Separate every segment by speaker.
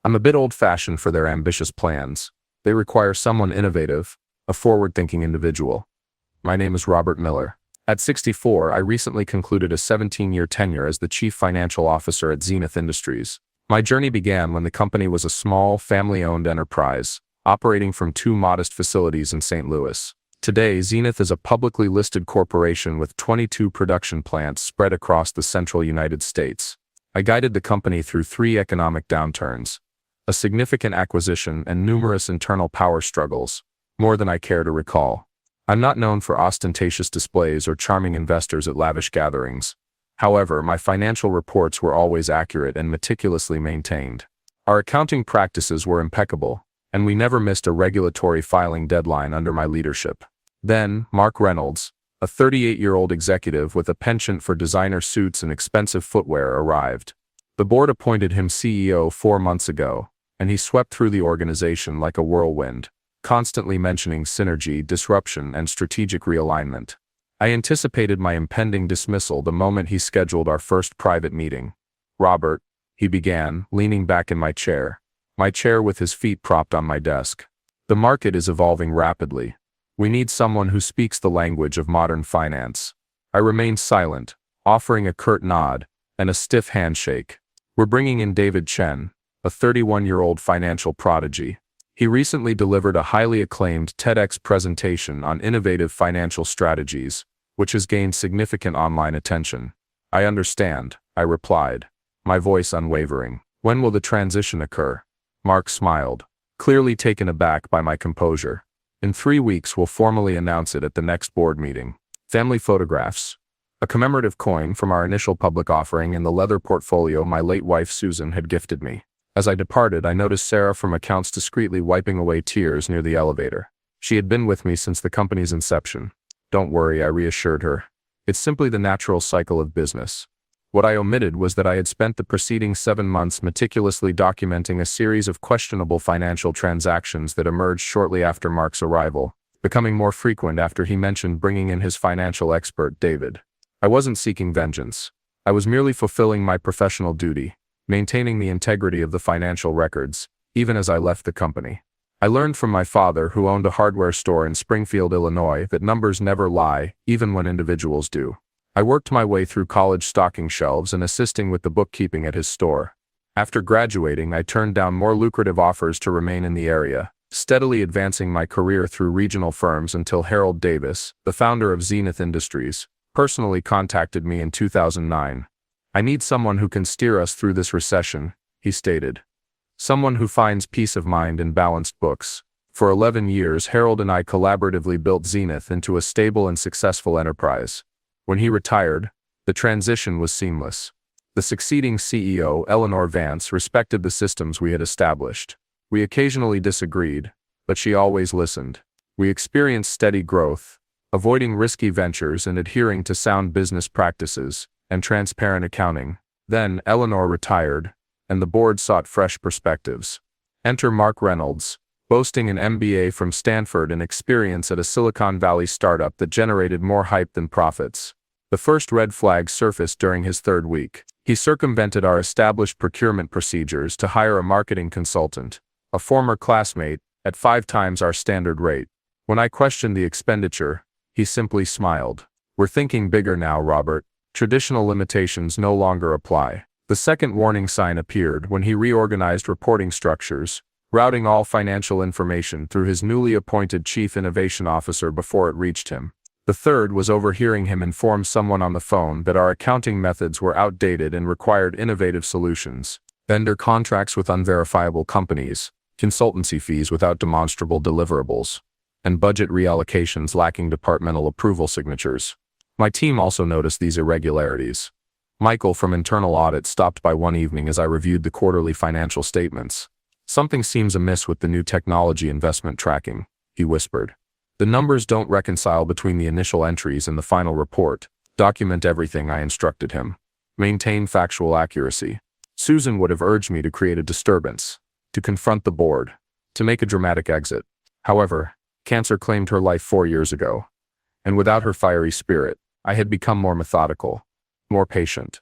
Speaker 1: I'm a bit old-fashioned for their ambitious plans. They require someone innovative, a forward-thinking individual. My name is Robert Miller. At 64, I recently concluded a 17-year tenure as the Chief Financial Officer at Zenith Industries. My journey began when the company was a small, family-owned enterprise, operating from two modest facilities in St. Louis. Today, Zenith is a publicly listed corporation with 22 production plants spread across the central United States. I guided the company through 3 economic downturns, a significant acquisition, and numerous internal power struggles, more than I care to recall. I'm not known for ostentatious displays or charming investors at lavish gatherings. However, my financial reports were always accurate and meticulously maintained. Our accounting practices were impeccable, and we never missed a regulatory filing deadline under my leadership. Then, Mark Reynolds, a 38-year-old executive with a penchant for designer suits and expensive footwear, arrived. The board appointed him CEO 4 months ago, and he swept through the organization like a whirlwind, constantly mentioning synergy, disruption, and strategic realignment. I anticipated my impending dismissal the moment he scheduled our first private meeting. "Robert," he began, leaning back in my chair with his feet propped on my desk. "The market is evolving rapidly. We need someone who speaks the language of modern finance." I remained silent, offering a curt nod and a stiff handshake. "We're bringing in David Chen, a 31-year-old financial prodigy. He recently delivered a highly acclaimed TEDx presentation on innovative financial strategies, which has gained significant online attention." "I understand," I replied, my voice unwavering. "When will the transition occur?" Mark smiled, clearly taken aback by my composure. "In 3 weeks we'll formally announce it at the next board meeting." Family photographs. A commemorative coin from our initial public offering and the leather portfolio my late wife Susan had gifted me. As I departed, I noticed Sarah from accounts discreetly wiping away tears near the elevator. She had been with me since the company's inception. "Don't worry," I reassured her. "It's simply the natural cycle of business." What I omitted was that I had spent the preceding 7 months meticulously documenting a series of questionable financial transactions that emerged shortly after Mark's arrival, becoming more frequent after he mentioned bringing in his financial expert, David. I wasn't seeking vengeance. I was merely fulfilling my professional duty, maintaining the integrity of the financial records, even as I left the company. I learned from my father, who owned a hardware store in Springfield, Illinois, that numbers never lie, even when individuals do. I worked my way through college stocking shelves and assisting with the bookkeeping at his store. After graduating, I turned down more lucrative offers to remain in the area, steadily advancing my career through regional firms until Harold Davis, the founder of Zenith Industries, personally contacted me in 2009. "I need someone who can steer us through this recession," he stated. "Someone who finds peace of mind in balanced books." For 11 years, Harold and I collaboratively built Zenith into a stable and successful enterprise. When he retired, the transition was seamless. The succeeding CEO, Eleanor Vance, respected the systems we had established. We occasionally disagreed, but she always listened. We experienced steady growth, avoiding risky ventures and adhering to sound business practices and transparent accounting. Then Eleanor retired, and the board sought fresh perspectives. Enter Mark Reynolds, boasting an MBA from Stanford and experience at a Silicon Valley startup that generated more hype than profits. The first red flag surfaced during his 3rd week. He circumvented our established procurement procedures to hire a marketing consultant, a former classmate, at 5 times our standard rate. When I questioned the expenditure, he simply smiled. "We're thinking bigger now, Robert. Traditional limitations no longer apply." The second warning sign appeared when he reorganized reporting structures, routing all financial information through his newly appointed Chief Innovation Officer before it reached him. The third was overhearing him inform someone on the phone that our accounting methods were outdated and required innovative solutions. Vendor contracts with unverifiable companies, consultancy fees without demonstrable deliverables, and budget reallocations lacking departmental approval signatures. My team also noticed these irregularities. Michael from internal audit stopped by one evening as I reviewed the quarterly financial statements. "Something seems amiss with the new technology investment tracking," he whispered. "The numbers don't reconcile between the initial entries and the final report." "Document everything," I instructed him. "Maintain factual accuracy." Susan would have urged me to create a disturbance, to confront the board, to make a dramatic exit. However, cancer claimed her life 4 years ago, and without her fiery spirit, I had become more methodical, more patient.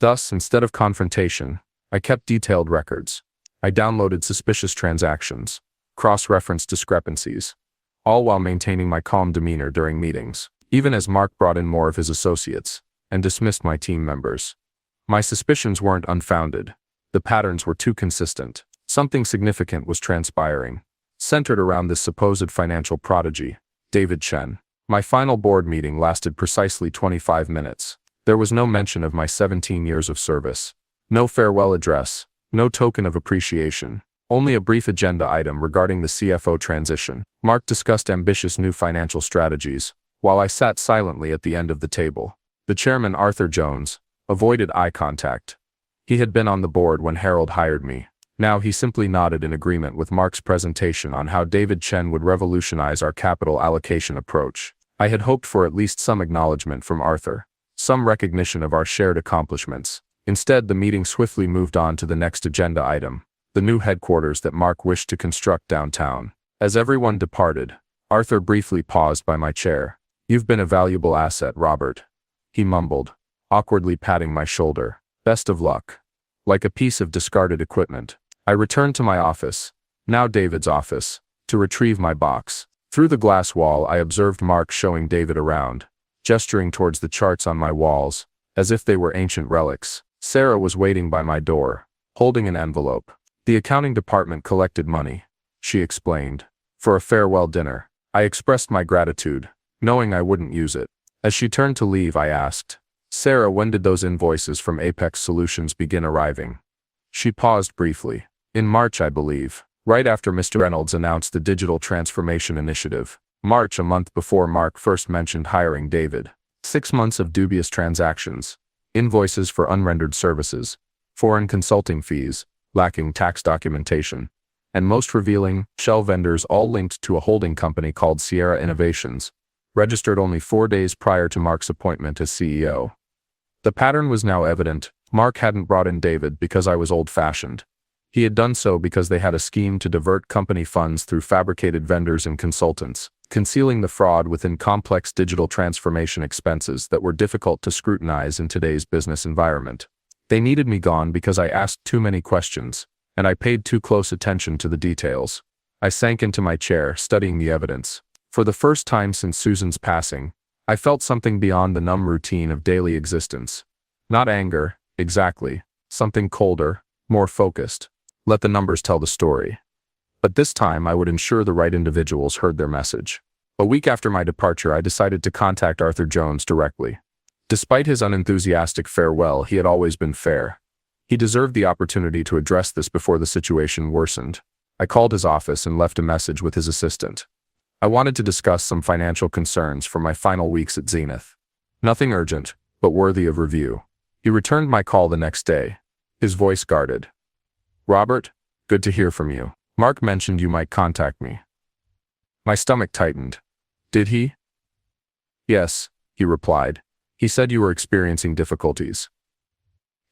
Speaker 1: Thus, instead of confrontation, I kept detailed records. I downloaded suspicious transactions, cross-referenced discrepancies, all while maintaining my calm demeanor during meetings, even as Mark brought in more of his associates and dismissed my team members. My suspicions weren't unfounded. The patterns were too consistent. Something significant was transpiring, centered around this supposed financial prodigy, David Chen. My final board meeting lasted precisely 25 minutes. There was no mention of my 17 years of service, no farewell address, no token of appreciation, only a brief agenda item regarding the CFO transition. Mark discussed ambitious new financial strategies, while I sat silently at the end of the table. The chairman, Arthur Jones, avoided eye contact. He had been on the board when Harold hired me. Now he simply nodded in agreement with Mark's presentation on how David Chen would revolutionize our capital allocation approach. I had hoped for at least some acknowledgement from Arthur, some recognition of our shared accomplishments. Instead, the meeting swiftly moved on to the next agenda item, the new headquarters that Mark wished to construct downtown. As everyone departed, Arthur briefly paused by my chair. "You've been a valuable asset, Robert," he mumbled, awkwardly patting my shoulder. "Best of luck." Like a piece of discarded equipment, I returned to my office, now David's office, to retrieve my box. Through the glass wall, I observed Mark showing David around, gesturing towards the charts on my walls, as if they were ancient relics. Sarah was waiting by my door, holding an envelope. "The accounting department collected money," she explained, "for a farewell dinner." I expressed my gratitude, knowing I wouldn't use it. As she turned to leave, I asked, "Sarah, when did those invoices from Apex Solutions begin arriving?" She paused briefly. "In March, I believe, right after Mr. Reynolds announced the digital transformation initiative. March, a month before Mark first mentioned hiring David. 6 months of dubious transactions, invoices for unrendered services, foreign consulting fees, lacking tax documentation, and most revealing, shell vendors all linked to a holding company called Sierra Innovations, registered only 4 days prior to Mark's appointment as CEO. The pattern was now evident. Mark hadn't brought in David because I was old-fashioned. He had done so because they had a scheme to divert company funds through fabricated vendors and consultants, concealing the fraud within complex digital transformation expenses that were difficult to scrutinize in today's business environment. They needed me gone because I asked too many questions, and I paid too close attention to the details. I sank into my chair, studying the evidence. For the first time since Susan's passing, I felt something beyond the numb routine of daily existence. Not anger, exactly, something colder, more focused. Let the numbers tell the story. But this time I would ensure the right individuals heard their message. A week after my departure, I decided to contact Arthur Jones directly. Despite his unenthusiastic farewell, he had always been fair. He deserved the opportunity to address this before the situation worsened. I called his office and left a message with his assistant. I wanted to discuss some financial concerns for my final weeks at Zenith. Nothing urgent, but worthy of review. He returned my call the next day, his voice guarded. "Robert, good to hear from you. Mark mentioned you might contact me." My stomach tightened. "Did he?" "Yes," he replied. "He said you were experiencing difficulties."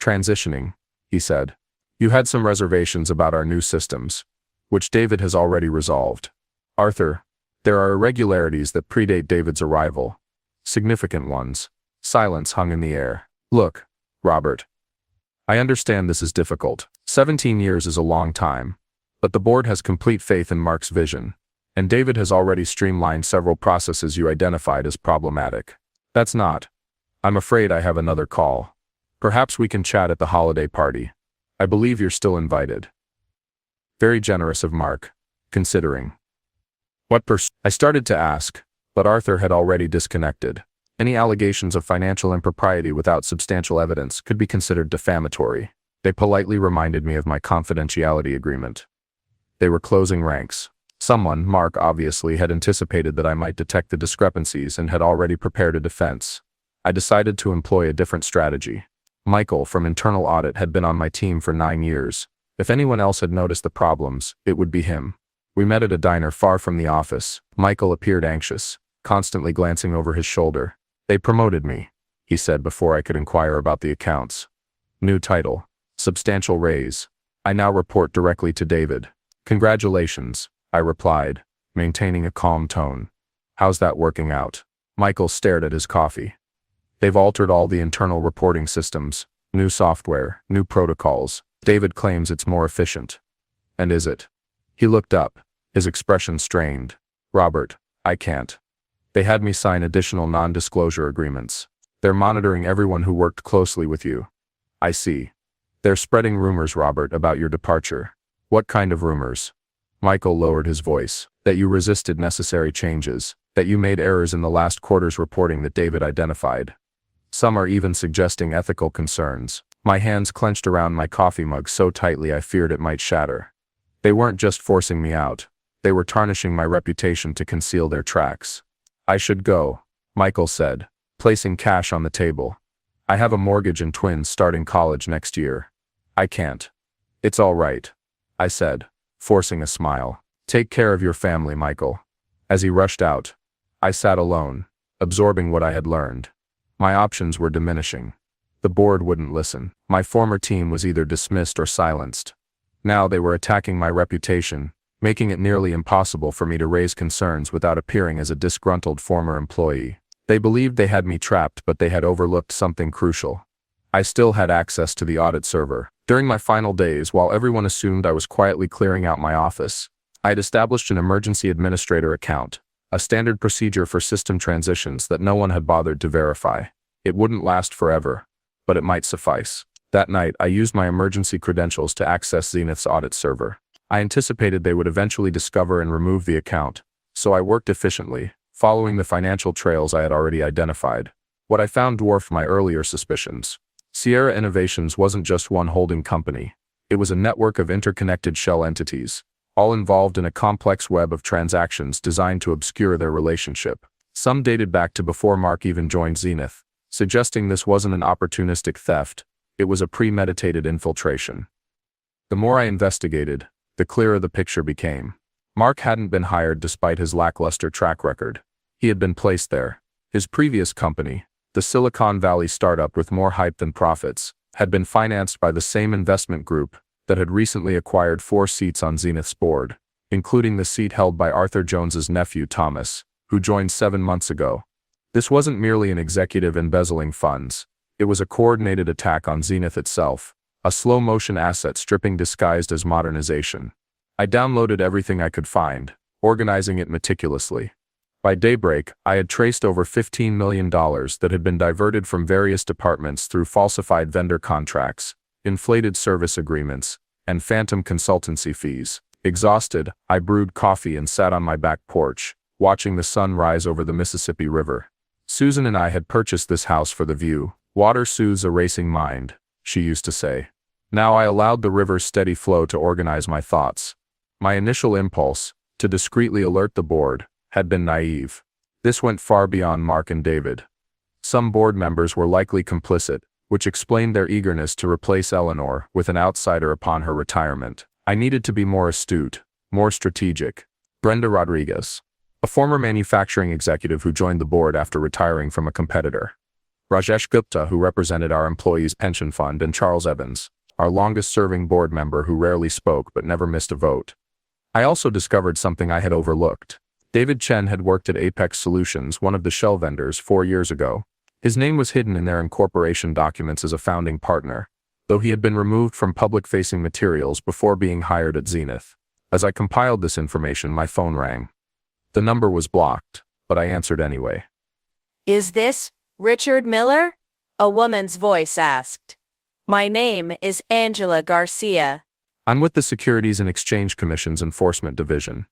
Speaker 1: "Transitioning," he said. "You had some reservations about our new systems, which David has already resolved. Arthur, there are irregularities that predate David's arrival. Significant ones." Silence hung in the air. "Look, Robert, I understand this is difficult. 17 years is a long time, but the board has complete faith in Mark's vision, and David has already streamlined several processes you identified as problematic. That's not. I'm afraid I have another call. Perhaps we can chat at the holiday party. I believe you're still invited." Very generous of Mark, considering. I started to ask, but Arthur had already disconnected. Any allegations of financial impropriety without substantial evidence could be considered defamatory. They politely reminded me of my confidentiality agreement. They were closing ranks. Someone, Mark obviously, had anticipated that I might detect the discrepancies and had already prepared a defense. I decided to employ a different strategy. Michael from internal audit had been on my team for 9 years. If anyone else had noticed the problems, it would be him. We met at a diner far from the office. Michael appeared anxious, constantly glancing over his shoulder. "They promoted me," he said before I could inquire about the accounts. "New title. Substantial raise. I now report directly to David." "Congratulations," I replied, maintaining a calm tone. "How's that working out?" Michael stared at his coffee. "They've altered all the internal reporting systems. New software, new protocols. David claims it's more efficient. And is it? He looked up, his expression strained. Robert, I can't. They had me sign additional non-disclosure agreements. They're monitoring everyone who worked closely with you. I see. They're spreading rumors, Robert, about your departure. What kind of rumors? Michael lowered his voice. That you resisted necessary changes, that you made errors in the last quarter's reporting that David identified. Some are even suggesting ethical concerns. My hands clenched around my coffee mug so tightly I feared it might shatter. They weren't just forcing me out. They were tarnishing my reputation to conceal their tracks. I should go, Michael said, placing cash on the table. I have a mortgage and twins starting college next year. I can't. It's all right, I said, forcing a smile. Take care of your family, Michael. As he rushed out, I sat alone, absorbing what I had learned. My options were diminishing. The board wouldn't listen. My former team was either dismissed or silenced. Now they were attacking my reputation, making it nearly impossible for me to raise concerns without appearing as a disgruntled former employee. They believed they had me trapped, but they had overlooked something crucial. I still had access to the audit server. During my final days, while everyone assumed I was quietly clearing out my office, I had established an emergency administrator account, a standard procedure for system transitions that no one had bothered to verify. It wouldn't last forever, but it might suffice. That night, I used my emergency credentials to access Zenith's audit server. I anticipated they would eventually discover and remove the account, so I worked efficiently, following the financial trails I had already identified. What I found dwarfed my earlier suspicions. Sierra Innovations wasn't just one holding company. It was a network of interconnected shell entities, all involved in a complex web of transactions designed to obscure their relationship. Some dated back to before Mark even joined Zenith, suggesting this wasn't an opportunistic theft, it was a premeditated infiltration. The more I investigated, the clearer the picture became. Mark hadn't been hired despite his lackluster track record. He had been placed there. His previous company, the Silicon Valley startup with more hype than profits, had been financed by the same investment group that had recently acquired 4 seats on Zenith's board, including the seat held by Arthur Jones's nephew Thomas, who joined 7 months ago. This wasn't merely an executive embezzling funds, it was a coordinated attack on Zenith itself, a slow-motion asset stripping disguised as modernization. I downloaded everything I could find, organizing it meticulously. By daybreak, I had traced over $15 million that had been diverted from various departments through falsified vendor contracts, inflated service agreements, and phantom consultancy fees. Exhausted, I brewed coffee and sat on my back porch, watching the sun rise over the Mississippi River. Susan and I had purchased this house for the view. Water soothes a racing mind, she used to say. Now I allowed the river's steady flow to organize my thoughts. My initial impulse, to discreetly alert the board, had been naive. This went far beyond Mark and David. Some board members were likely complicit, which explained their eagerness to replace Eleanor with an outsider upon her retirement. I needed to be more astute, more strategic. Brenda Rodriguez, a former manufacturing executive who joined the board after retiring from a competitor. Rajesh Gupta, who represented our employees' pension fund, and Charles Evans, our longest-serving board member who rarely spoke but never missed a vote. I also discovered something I had overlooked. David Chen had worked at Apex Solutions, one of the shell vendors, 4 years ago. His name was hidden in their incorporation documents as a founding partner, though he had been removed from public-facing materials before being hired at Zenith. As I compiled this information, my phone rang. The number was blocked, but I answered anyway.
Speaker 2: "Is this Richard Miller?" a woman's voice asked. "My name is Angela Garcia."
Speaker 1: I'm with the Securities and Exchange Commission's Enforcement Division.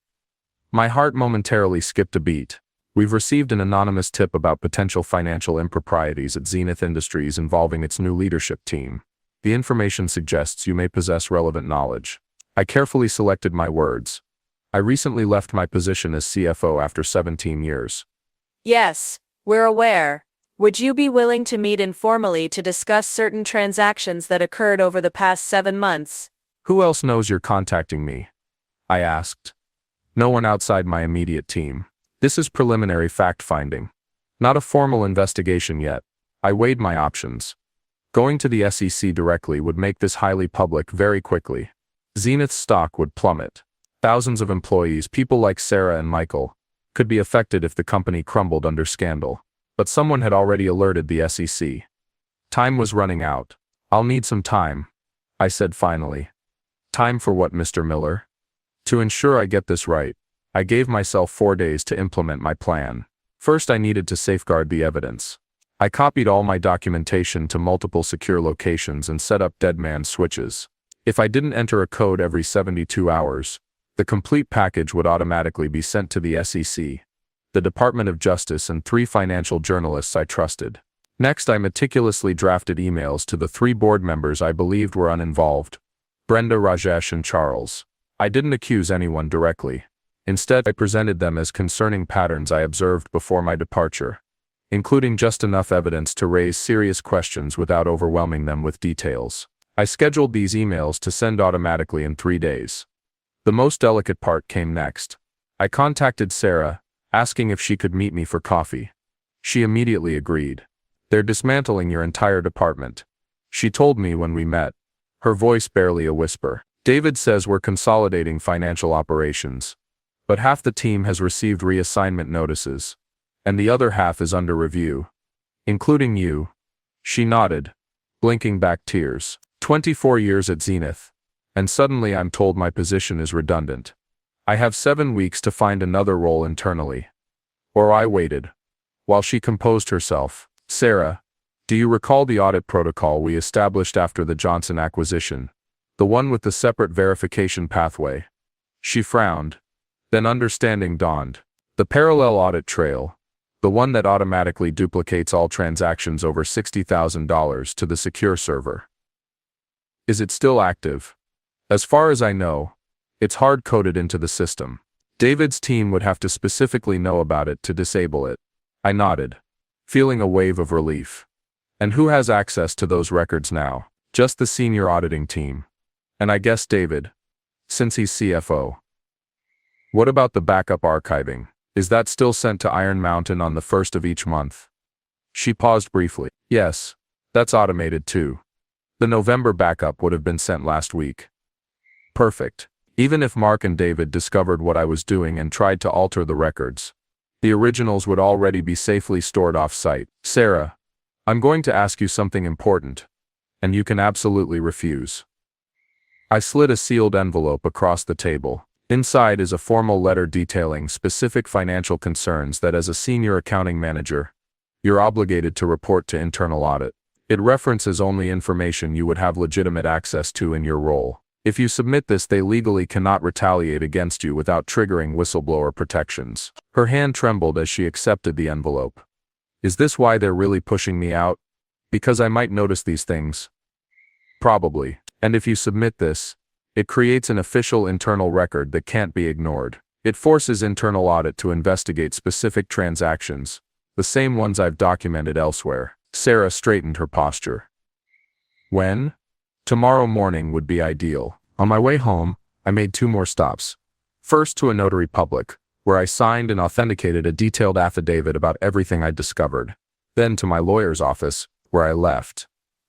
Speaker 1: My heart momentarily skipped a beat. We've received an anonymous tip about potential financial improprieties at Zenith Industries involving its new leadership team. The information suggests you may possess relevant knowledge. I carefully selected my words. I recently left my position as CFO after 17 years.
Speaker 2: "Yes, we're aware. Would you be willing to meet informally to discuss certain transactions that occurred over the past 7 months?"
Speaker 1: Who else knows you're contacting me? I asked. No one outside my immediate team. This is preliminary fact-finding. Not a formal investigation yet. I weighed my options. Going to the SEC directly would make this highly public very quickly. Zenith's stock would plummet. Thousands of employees, people like Sarah and Michael, could be affected if the company crumbled under scandal. But someone had already alerted the SEC. Time was running out. I'll need some time, I said finally. Time for what, Mr. Miller? To ensure I get this right, I gave myself 4 days to implement my plan. First, I needed to safeguard the evidence. I copied all my documentation to multiple secure locations and set up dead man switches. If I didn't enter a code every 72 hours, the complete package would automatically be sent to the SEC, the Department of Justice, and 3 financial journalists I trusted. Next, I meticulously drafted emails to the 3 board members I believed were uninvolved: Brenda, Rajesh, and Charles. I didn't accuse anyone directly. Instead, I presented them as concerning patterns I observed before my departure, including just enough evidence to raise serious questions without overwhelming them with details. I scheduled these emails to send automatically in 3 days. The most delicate part came next. I contacted Sarah, asking if she could meet me for coffee. She immediately agreed. "They're dismantling your entire department," she told me when we met, her voice barely a whisper. "David says we're consolidating financial operations, but half the team has received reassignment notices, and the other half is under review, including you." She nodded, blinking back tears. 24 years at Zenith, and suddenly I'm told my position is redundant. I have 7 weeks to find another role internally. Or I waited, while she composed herself. "Sarah, do you recall the audit protocol we established after the Johnson acquisition? The one with the separate verification pathway?" She frowned, then understanding dawned. "The parallel audit trail, the one that automatically duplicates all transactions over $60,000 to the secure server. Is it still active?" "As far as I know, it's hard-coded into the system. David's team would have to specifically know about it to disable it." I nodded, feeling a wave of relief. "And who has access to those records now?" "Just the senior auditing team. And I guess David, since he's CFO." "What about the backup archiving? Is that still sent to Iron Mountain on the 1st of each month?" She paused briefly. "Yes, that's automated too. The November backup would have been sent last week." Perfect. Even if Mark and David discovered what I was doing and tried to alter the records, the originals would already be safely stored off-site. "Sarah, I'm going to ask you something important, and you can absolutely refuse." I slid a sealed envelope across the table. Inside is a formal letter detailing specific financial concerns that, as a senior accounting manager, you're obligated to report to internal audit. It references only information you would have legitimate access to in your role. If you submit this, they legally cannot retaliate against you without triggering whistleblower protections. Her hand trembled as she accepted the envelope. "Is this why they're really pushing me out? Because I might notice these things?" "Probably. And if you submit this, it creates an official internal record that can't be ignored. It forces internal audit to investigate specific transactions, the same ones I've documented elsewhere." Sarah straightened her posture. "When?" "Tomorrow morning would be ideal." On my way home, I made 2 more stops. First to a notary public, where I signed and authenticated a detailed affidavit about everything I'd discovered. Then to my lawyer's office, where I left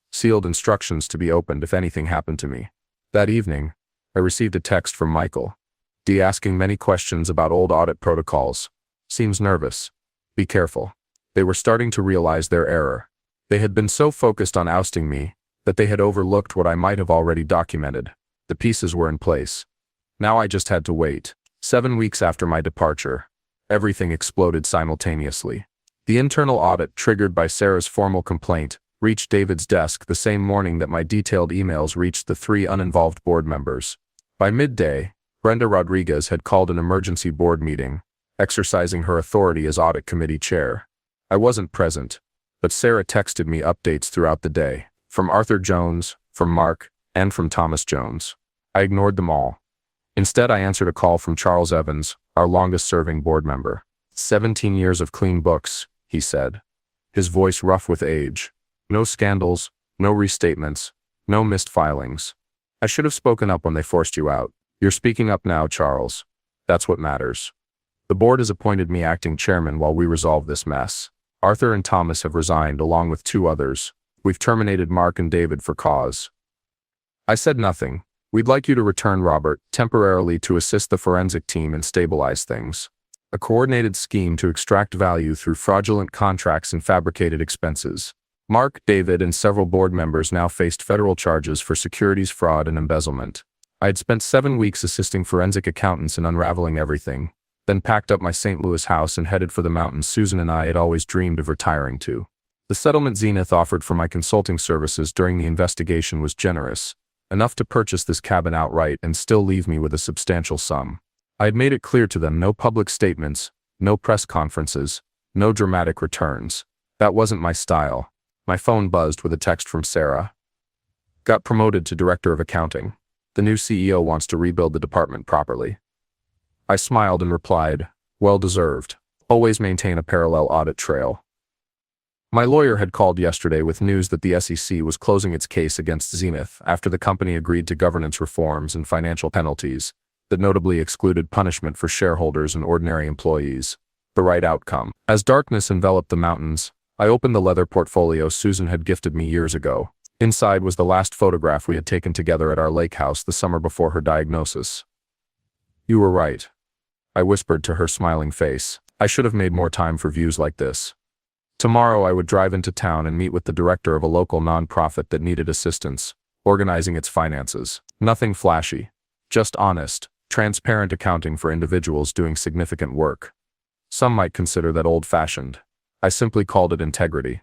Speaker 1: sealed instructions to be opened if anything happened to me. That evening, I received a text from Michael. "D asking many questions about old audit protocols. Seems nervous. Be careful." They were starting to realize their error. They had been so focused on ousting me that they had overlooked what I might have already documented. The pieces were in place. Now I just had to wait. 7 weeks after my departure, everything exploded simultaneously. The internal audit, triggered by Sarah's formal complaint, reached David's desk the same morning that my detailed emails reached the 3 uninvolved board members. By midday, Brenda Rodriguez had called an emergency board meeting, exercising her authority as audit committee chair. I wasn't present, but Sarah texted me updates throughout the day, from Arthur Jones, from Mark, and from Thomas Jones. I ignored them all. Instead, I answered a call from Charles Evans, our longest-serving board member. 17 years of clean books, he said, his voice rough with age. No scandals, no restatements, no missed filings. I should have spoken up when they forced you out. You're speaking up now, Charles. That's what matters. The board has appointed me acting chairman while we resolve this mess. Arthur and Thomas have resigned along with 2 others. We've terminated Mark and David for cause. I said nothing. We'd like you to return Robert temporarily to assist the forensic team and stabilize things. A coordinated scheme to extract value through fraudulent contracts and fabricated expenses. Mark, David, and several board members now faced federal charges for securities fraud and embezzlement. I had spent 7 weeks assisting forensic accountants in unraveling everything, then packed up my St. Louis house and headed for the mountains Susan and I had always dreamed of retiring to. The settlement Zenith offered for my consulting services during the investigation was generous, enough to purchase this cabin outright and still leave me with a substantial sum. I had made it clear to them no public statements, no press conferences, no dramatic returns. That wasn't my style. My phone buzzed with a text from Sarah. Got promoted to director of accounting. The new CEO wants to rebuild the department properly. I smiled and replied, well deserved. Always maintain a parallel audit trail. My lawyer had called yesterday with news that the SEC was closing its case against Zenith after the company agreed to governance reforms and financial penalties that notably excluded punishment for shareholders and ordinary employees. The right outcome. As darkness enveloped the mountains, I opened the leather portfolio Susan had gifted me years ago. Inside was the last photograph we had taken together at our lake house the summer before her diagnosis. You were right, I whispered to her smiling face. I should have made more time for views like this. Tomorrow I would drive into town and meet with the director of a local nonprofit that needed assistance, organizing its finances. Nothing flashy, just honest, transparent accounting for individuals doing significant work. Some might consider that old-fashioned. I simply called it integrity.